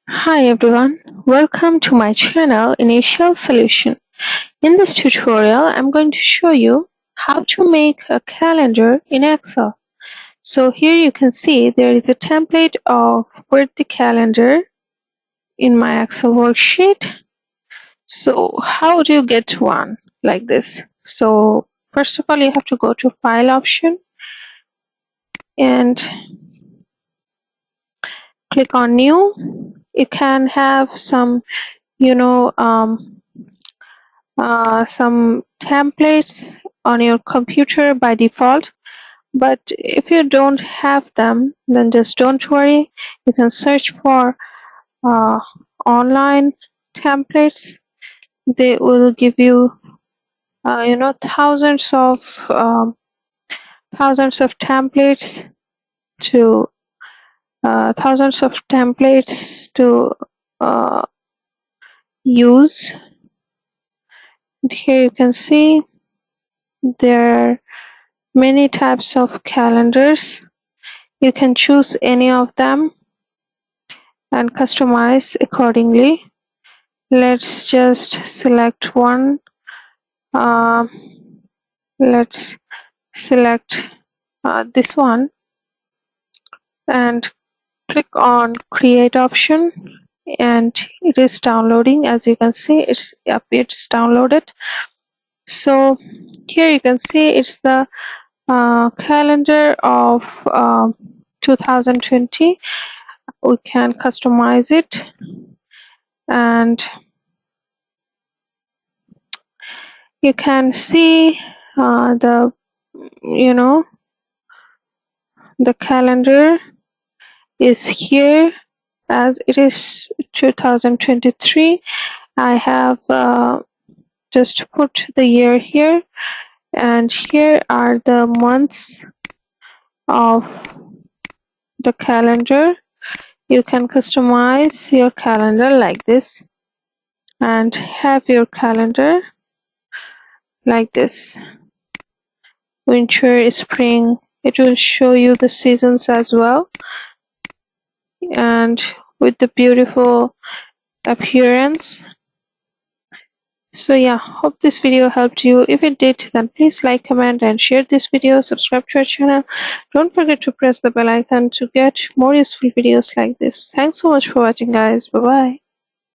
Hi everyone, welcome to my channel Initial Solution. In this tutorial, I'm going to show you how to make a calendar in Excel. So here you can see there is a template of birthday calendar in my Excel worksheet. So how do you get one like this? So first of all, you have to go to File option and click on New. You can have some, you know, some templates on your computer by default, but if you don't have them, then just don't worry. You can search for uh, online templates. They will give you thousands of templates to uh, use. Here you can see there are many types of calendars. You can choose any of them and customize accordingly. Let's just select one. Um, let's select this one and click on create option, and it is downloading. As you can see, it's downloaded. So here you can see it's the calendar of 2020. We can customize it, and you can see the the calendar is here. As it is 2023, I have just put the year here, and here are the months of the calendar. You can customize your calendar like this and have your calendar like this. Winter, spring, it will show you the seasons as well, and with the beautiful appearance. So yeah, hope this video helped you. If it did, then please like, comment and share this video. Subscribe to our channel. Don't forget to press the bell icon to get more useful videos like this. Thanks so much for watching, guys. Bye bye.